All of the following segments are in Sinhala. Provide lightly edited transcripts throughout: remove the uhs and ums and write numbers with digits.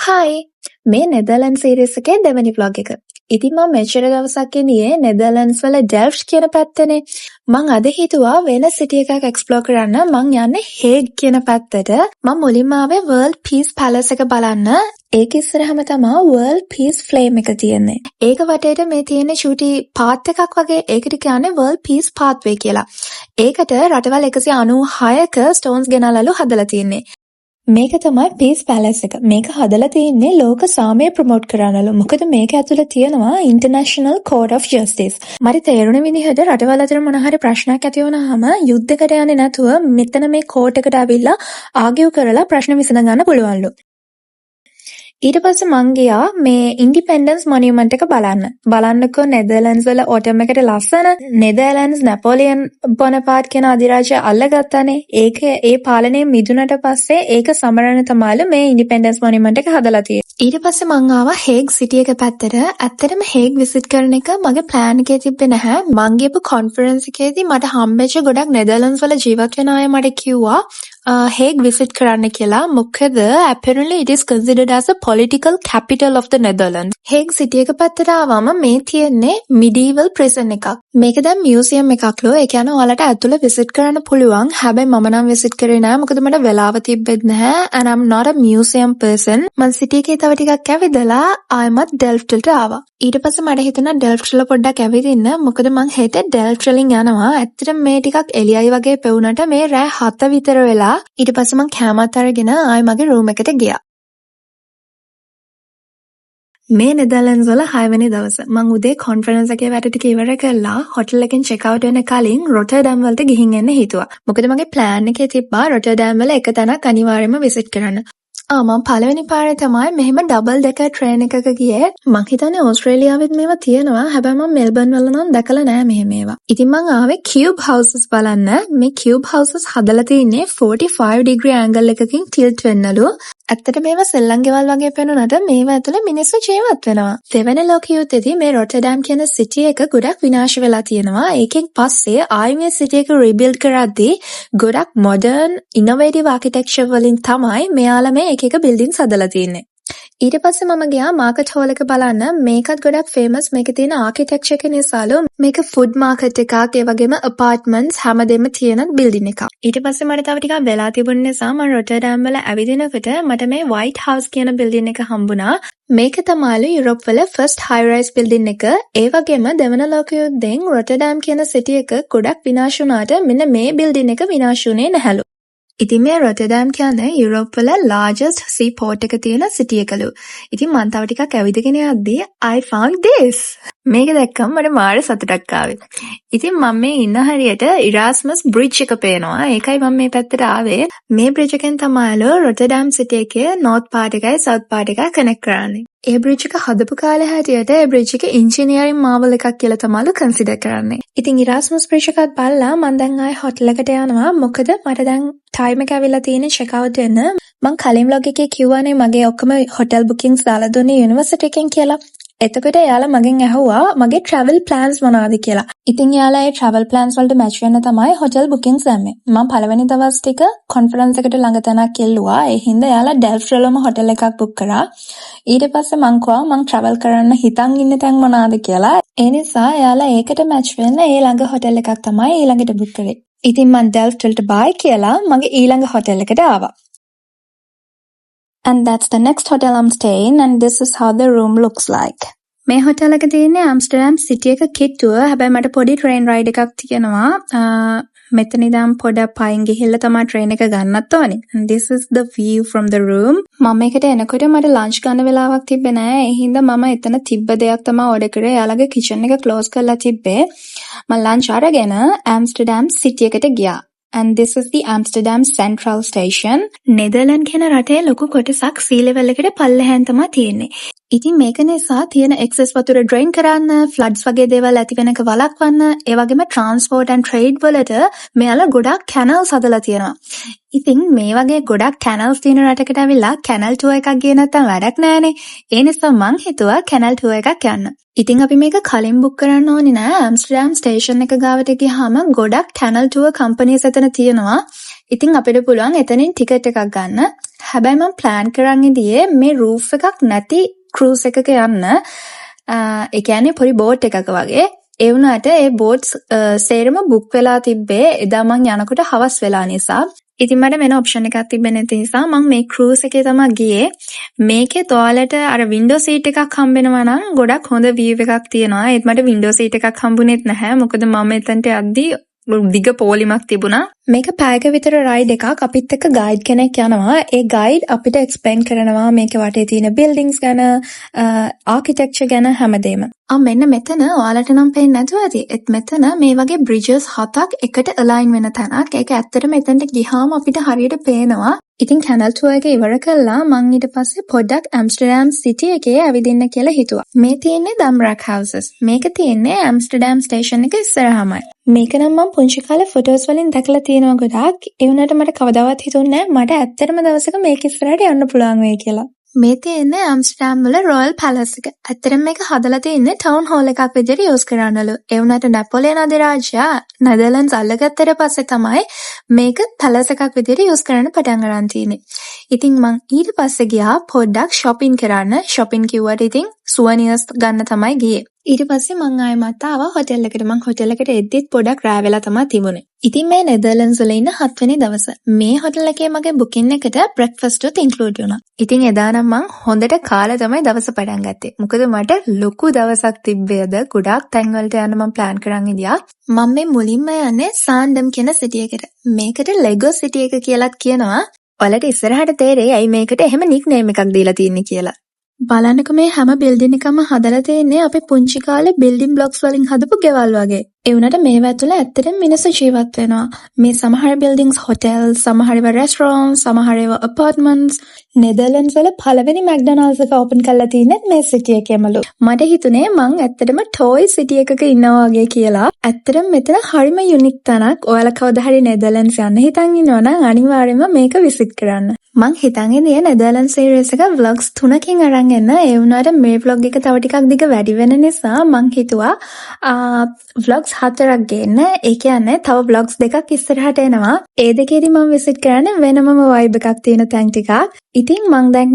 හායි මේ නෙදර්ලන්ඩ් සීරීස් එකේ දෙවෙනි vlog එක. ඉතින් මම මෙච්චර දවසක් ඉන්නේ නෙදර්ලන්ඩ්ස් වල ඩෙල්ෆ්ට් කියන පැත්තනේ. මං අද හිතුවා වෙන සිටි එකක් එක්ස්ප්ලෝර් කරන්න මං යන්නේ හේග් කියන පැත්තට. මම මුලින්ම ආවේ වර්ල්ඩ් පීස් පැලස් එක බලන්න. ඒක ඉස්සරහම තමයි වර්ල්ඩ් පීස් ෆ්ලේම් එක තියෙන්නේ. ඒක වටේට මේ තියෙන චූටි පාත් එකක් වගේ ඒකට කියන්නේ වර්ල්ඩ් පීස් පාත්වේ කියලා. ඒකට රටවල් 196ක ස්ටෝන්ස් ගෙනල්ලාලු හදලා තියෙන්නේ. මේක තමයි පීස් පැලස් එක. මේක හදලා තියෙන්නේ ලෝක සාමය ප්‍රොමෝට් කරන්නලු. මොකද මේක ඇතුළේ තියෙනවා ඉන්ටර්නැෂනල් කෝඩ් ඔෆ් ජස්ටිස්. මට තේරුණ විදිහට රටවල් අතර මොන හරි ප්‍රශ්නයක් ඇති වුණාම යුද්ධයකට යන්නේ නැතුව මෙතන මේ කෝට් එකට ආවිල්ලා ආගියු කරලා ප්‍රශ්න විසඳ ගන්න පුළුවන්ලු. ඊට පස්සේ මං ගියා මේ ඉන්ඩිපෙන්ඩන්ස් මොනියුමන්ට් එක බලන්න. බලන්නකෝ නෙදර්ලන්ඩ්ස් වල ඕටම් එකට ලස්සන. නෙදර්ලන්ඩ්ස් නැපොලියන් බොනපාර්ට් කියන අධිරාජ්‍ය අල්ලගත්තානේ. ඒක ඒ පාලනයෙන් මිදුණට පස්සේ ඒක සමරන තමයිලු මේ ඉන්ඩිපෙන්ඩන්ස් මොනියුමන්ට් එක හදලා තියෙන්නේ. ඊට පස්සේ මං ආවා හේග් සිටි එක පැත්තට. ඇත්තටම හේග් විසිට් කරන එක මගේ ප්ලෑන් එකේ තිබ්බේ නැහැ. මං ගියපු කොන්ෆරන්ස් එකේදී මට හම්බෙච්ච ගොඩක් නෙදර්ලන්ඩ්ස් වල ජීවත් වෙන අය මට කිව්වා හේග් විසිට් කරන්න කියලා. මොකද apparently it is considered as a political capital of the Netherlands. හේග් සිටි එක පැත්තට ආවම මේ තියෙන්නේ medieval prison එකක්. මේක දැන් මියුසියම් එකක්ලු. ඒ කියන්නේ ඔයාලට ඇතුළේ විසිට් කරන්න පුළුවන්. හැබැයි මම නම් විසිට් කරේ නෑ. මොකද මට වෙලාව තිබ්බෙත් නැහැ. and I'm not a museum person. මම සිටි එකේ තව ටිකක් ඇවිදලා ආයෙමත් ඩෙල්ෆ්ට් වලට ආවා. ඊට පස්සේ මට හිතුණා ඩෙල්ෆ්ට් වල පොඩ්ඩක් ඇවිදින්න. මොකද මං හෙට ඩෙල්ෆ්ට් වලින් යනවා. ඇත්තටම මේ ටිකක් එළියයි වගේ පෙවුනට මේ රෑ 7 විතර වෙලා ඊට පස්සේ මං කැමරාත් අරගෙන ආයෙ මගේ රූම් එකට ගියා. මේ නෙදර්ලන්ඩ්ස් වල 6 වෙනි දවස මං උදේ කොන්ෆරන්ස් එකේ වැඩ ටික ඉවර කරලා හොටෙල් එකෙන් චෙක් අවුට් වෙන්න කලින් රොටර්ඩෑම් වලට ගිහින් එන්න හිතුවා. මොකද මගේ ප්ලෑන් එකේ තිබ්බා රොටර්ඩෑම් වල එක තැනක් අනිවාර්යයෙන්ම විසිට් කරන්න. මම පළවෙනි පාරේ තමයි මෙහෙම ඩබල් ඩෙකර් ට්‍රේන් එකක ගියේ. මං හිතන්නේ ඕස්ට්‍රේලියාවෙත් මේවා තියෙනවා. හැබැයි මම මෙල්බර්න් වල නම් දැකලා නෑ මෙහෙම ඒවා. ඉතින් මං ආවේ කියුබ් හවුසස් බලන්න. මේ කියුබ් හවුසස් හදලා තින්නේ 45 ඩිග්‍රී ඇන්ගල් එකකින් ටිල්ට් වෙන්නලු. ඇත්තට මේවා සෙල්ලම් ගෙවල් වගේ පේනුනට මේවා ඇතුලේ මිනිස්සු ජීවත් වෙනවා. දෙවන ලෝක යුද්ධයේදී මේ රොටර්ඩෑම් කියන සිටි එක ගොඩක් විනාශ වෙලා තියෙනවා. ඒකෙන් පස්සේ ආයෙ මේ සිටි එක රීබිල්ඩ් කරද්දී ගොඩක් මොඩර්න් ඉනොවේටිව් ආකිටෙක්චර් වලින් තමයි මෙයාලා මේ එක එක බිල්ඩින්ග්ස් හදලා තියෙන්නේ. ඊට පස්සේ මම ගියා මාකට් හෝල් එක බලන්න. මේකත් ගොඩක් ෆේමස්. මේකේ තියෙන ආකිටෙක්චර් එක නිසාලු මේක ෆුඩ් මාකට් එකක්, ඒ වගේම අපාර්ට්මන්ට්ස් හැමදේම තියෙන බිල්ඩින් එකක්. ඊට පස්සේ මට තව ටිකක් වෙලා තිබුණ නිසා මම රොටර්ඩෑම් වල ඇවිදිනකොට මට මේ වයිට් හවුස් කියන බිල්ඩින් එක හම්බුණා. මේක තමයිලු යුරෝප් වල ෆස්ට් හයි රයිස් බිල්ඩින් එක. ඒ වගේම දෙවන ලෝක යුද්ධෙන් රොටර්ඩෑම් කියන සිටි එක ගොඩක් විනාශ වුණාට මෙන්න මේ බිල්ඩින් එක විනාශ වුණේ නැහැලු. ඉතින් මේ රොටර්ඩෑම් කියන්නේ යුරෝප් වල largest sea port එක තියෙන සිටි එකලු. ඉතින් මම තව ටිකක් ඇවිදගෙන යද්දී I found this. මේක දැක්කම මට මාර සතුටක් ආවේ. ඉතින් මම මේ ඉන්න හරියට ඉරාස්මස් බ්‍රිජ් එක පේනවා. ඒකයි මම මේ පැත්තට ආවේ. මේ බ්‍රිජ් එකෙන් තමයිලු රොටර්ඩෑම් සිටි එකේ north part එකයි south part එකයි connect කරන්නේ. ඒ බ්‍රිජ් එක හදපු කාලේ හැටියට ඒ බ්‍රිජ් එක ඉන්ජිනියරින් මාවල් එකක් කියලා තමයිලු කන්සිඩර් කරන්නේ. ඉතින් ඉරාස්මස් බ්‍රිජ් එකත් බලලා මම දැන් ආයේ හොටෙල් එකට යනවා. මොකද මට දැන් ටයිම් එක ඇවිල්ලා තියෙන චෙක් අවුට් වෙන්න. මම කලින් vlog එකේ කිව්වානේ මගේ ඔක්කොම හොටෙල් බුකින්ග්ස් දාලා දුන්නේ යුනිවර්සිටි එකෙන් කියලා. එතකොට එයාලා මගෙන් ඇහුවා මගේ travel plans මොනවද කියලා. ඉතින් එයාලා ඒ travel plans වලට match වෙන්න තමයි hotel bookings දැම්මේ. මම පළවෙනි දවස් ටික conference එකට ළඟ තැනක් එල්ලුවා. ඒ හින්දා එයාලා Delft වලම hotel එකක් book කරා. ඊට පස්සේ මං කිව්වා මං travel කරන්න හිතන් ඉන්න තැන් මොනවද කියලා. ඒ නිසා එයාලා ඒකට match වෙන්න ඒ ළඟ hotel එකක් තමයි ඊළඟට book කරේ. ඉතින් මං Delft වලට bye කියලා මගේ ඊළඟ hotel එකට ආවා. And that's the next hotel I'm staying and this is how the room looks like. මේ hotel එක තියෙන්නේ ඇම්ස්ටර්ඩම් සිටි එක කිට්ටුව. හැබැයි මට පොඩි train ride එකක් තියෙනවා. මෙතන ඉඳන් පොඩක් පයින් ගිහිල්ලා තමයි train එක ගන්නත් ඕනේ. And this is the view from the room. මම එකට එනකොට මට lunch ගන්න වෙලාවක් තිබ්බේ නෑ. ඒ හින්දා මම එතන තිබ්බ දෙයක් තමයි order කරේ. එයාලගේ kitchen එක close කරලා තිබ්බේ. මම lunch අරගෙන ඇම්ස්ටර්ඩම් සිටි එකට ගියා. And this is the Amsterdam Central Station. Netherlands කියන රටේ ලොකු කොටසක් sea level එකට පල්ලෙහාන් තමයි තියෙන්නේ. ඉතින් මේක නිසා තියෙන excess වතුර drain කරන්න, floods වගේ දේවල් ඇති වෙනක වළක්වන්න, ඒ වගේම transport and trade වලට මෙයාලා ගොඩක් canals හදලා තියෙනවා. ඉතින් මේ වගේ ගොඩක් canals තියෙන රටකට ඇවිල්ලා canal tour එකක් ගියේ නැත්තම් වැඩක් නෑනේ. ඒ නිසා මං හිතුවා canal tour එකක් යන්න. ඉතින් අපි මේක කලින් book කරන්න ඕනේ නෑ. ඇම්ස්ටර්ඩම් station එක ගාවට ගියාම ගොඩක් canal tour companies එතන තියෙනවා. ඉතින් අපිට පුළුවන් එතනින් ticket එකක් ගන්න. හැබැයි මම ප්ලෑන් කරන් ඉදියේ මේ රූෆ් එකක් නැති ක්‍රූස් එකක යන්න. ඒ කියන්නේ පොඩි බෝට් එකක වගේ. ඒ වුණාට ඒ බෝට්ස් සේරම බුක් වෙලා තිබ්බේ එදා මං යනකොට හවස් වෙලා නිසා. ඉතින් මට වෙන ඔප්ෂන් එකක් තිබ්බේ නැති නිසා මම මේ ක්‍රූස් එකේ තමයි ගියේ. මේකේ ඔයාලට අර වින්ඩෝ සීට් එකක් හම්බෙනවා නම් ගොඩක් හොඳ වීව් එකක් තියෙනවා. ඒත් මට වින්ඩෝ සීට් එකක් හම්බුනේත් නැහැ. මොකද මම එතනට යද්දී දිග පෝලිමක් තිබුණා. මේක පැයක විතර රයිඩ් එකක්. අපිත් එක්ක ගයිඩ් කෙනෙක් යනවා. ඒ ගයිඩ් අපිට එක්ස්ප්ලেইন කරනවා මේකේ වටේ තියෙන බිල්ඩින්ග්ස් ගැන, ආකිටෙක්චර් ගැන හැමදේම. මෙන්න මෙතන ඔයාලට නම් පේන්නේ නැතුව ඇති. මෙතන මේ වගේ බ්‍රිජස් 7ක් එකට අලයින් වෙන තැනක්. ඒක ඇත්තටම එතනට ගියාම අපිට හරියට පේනවා. ඉතින් කැනල් ටුවර් එක ඉවර කළා මං ඊට පස්සේ පොඩ්ඩක් ඇම්ස්ටර්ඩම් සිටි එකේ ඇවිදින්න කියලා හිතුවා. මේ තියෙන්නේ දම්රැක් හවුසස්. මේක තියෙන්නේ ඇම්ස්ටර්ඩම් ස්ටේෂන් එක ඉස්සරහමයි. මේක නම් මම පුංචි කාලේ ෆොටෝස් වලින් දැකලා තියෙනවා ගොඩාක්. ඒ වුණාට මට කවදාවත් හිතුන්නේ නැහැ මට ඇත්තටම දවසක මේක ඉස්සරහට යන්න පුළුවන් වෙයි කියලා. මේ තියෙන්නේ ඇම්ස්ටර්ඩම් වල රොයල් පැලස් එක. ඇත්තටම මේක හදලා තියෙන්නේ ටවුන් හෝල් එකක් විදිහට යූස් කරන්නලු. ඒ වුණාට නැපොලියන් අධිරාජයා නෙදර්ලන්ඩ්ස් අල්ලගත්තට පස්සේ තමයි මේක පැලස් එකක් විදිහට යූස් කරන්න පටන් ගන්න තියෙන්නේ. ඉතින් මං ඊට පස්සේ ගියා පොඩ්ඩක් shopping කරන්න. shopping කිව්වට ඉතින් souvenirs ගන්න තමයි ගියේ. ඊට පස්සේ මං ආයෙමත් ආවා හොටෙල් එකට. මං හොටෙල් එකට එද්දිත් පොඩක් රෑ වෙලා තමයි තිබුණේ. ඉතින් මේ නෙදර්ලන්ඩ්ස් වල ඉන්න 7 වෙනි දවස. මේ හොටෙල් එකේ මගේ බුකින් එකට බ්‍රෙක්ෆාස්ට් උත් ඉන්ක්ලූඩ් වුණා. ඉතින් එදා නම් මං හොඳට කාලා තමයි දවස පටන් ගත්තේ. මොකද මට ලොකු දවසක් තිබ්බේද ගොඩාක් තැන් වලට යන්න මං ප්ලෑන් කරන් ඉදියා. මම මේ මුලින්ම යන්නේ සාන්ඩම් කියන සිටි එකට. මේකට ලෙගෝ සිටි එක කියලාත් කියනවා. ඔයාලට ඉස්සරහට තේරෙයි ඇයි මේකට එහෙම නික්නේම් එකක් දීලා තියෙන්නේ කියලා. බලන්නක මේ හැම බිල්ඩින් එකම හදලා තියෙන්නේ අපි පුංචි කාලේ බිල්ඩින් බ්ලොක්ස් වලින් හදපු ගෙවල් වගේ. ඒ වුණාට මේවා ඇතුළේ ඇත්තටම මිනිස්සු ජීවත් වෙනවා. මේ සමහර බිල්ඩින්ග්ස් හොටෙල්, සමහර ඒවා රෙස්ටොරන්ට්ස්, සමහර ඒවා ඇපාර්ට්මන්ට්ස්. නෙදර්ලන්ඩ්ස් වල පළවෙනි මැක්ඩොනල්ඩ්ස් එක ඕපන් කරලා තියෙන්නේ මේ සිටි එකේමලු. මට හිතුනේ මං ඇත්තටම ටොයි සිටි එකක ඉන්නවා වගේ කියලා. ඇත්තටම මෙතන හරිම යුනික් තැනක්. ඔයාලා කවදා හරි නෙදර්ලන්ඩ්ස් යන්න හිතන් ඉන්නවනම් අනිවාර්යයෙන්ම මේක විසිට් කරන්න. මං හිතන් ඉන්නේ නෙදර්ලන්ඩ්ස් සීරීස් එක vlogs 3කින් අරන් එන්න. ඒ වුණාට මේ vlog එක තව ටිකක් දිග වැඩි වෙන නිසා මං හිතුවා vlogs 4ක් ගේන්න. ඒ කියන්නේ තව vlogs 2ක් ඉස්සරහට එනවා. ඒ දෙකේදී මම විසිට් කරන්නේ වෙනමම vibe එකක් තියෙන තැන් ටිකක්. ඉතින් මං දැන්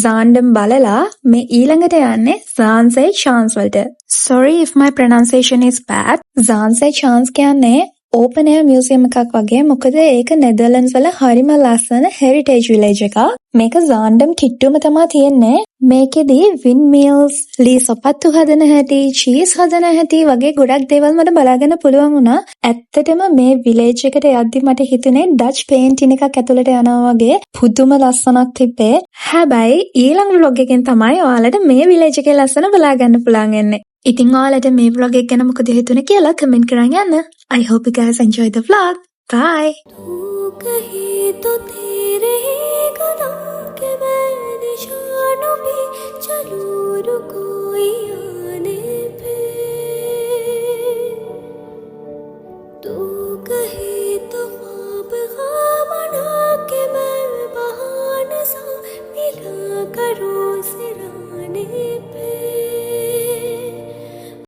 සාන්ඩම් බලලා මේ ඊළඟට යන්නේ සාන්සේ චාන්ස් වලට. Sorry if my pronunciation is bad. Zaanse Schans කියන්නේ ඕපන් එයර් මියුසියම් එකක් වගේ. මොකද ඒක නෙදර්ලන්ඩ්ස් වල හරිම ලස්සන හෙරිටේජ් විලේජ් එකක්. මේක සාන්ඩම් කිට්ටුවම තමයි තියෙන්නේ. මේකෙදි වින් මිල්ස්, ලී සපත්තු හදන හැටි, චීස් හදන හැටි වගේ ගොඩක් දේවල් මට බලාගන්න පුළුවන් වුණා. ඇත්තටම මේ විලේජ් එකට යද්දි මට හිතුනේ ඩච් පේන්ටින් එකක් ඇතුළට යනවා වගේ පුදුම ලස්සනක් තිබ්බේ. හැබැයි ඊළඟ vlog එකෙන් තමයි ඔයාලට මේ විලේජ් එකේ ලස්සන බලාගන්න පුළුවන් වෙන්නේ. ඉතින් ඔයාලට මේ vlog එක ගැන මොකද හිතුනේ කියලා කමෙන්ට් කරන් යන්න. I hope you guys enjoy the vlog. Bye. तू कहे तो तेरे कदम के मैं निशानों पे चलूं रुको या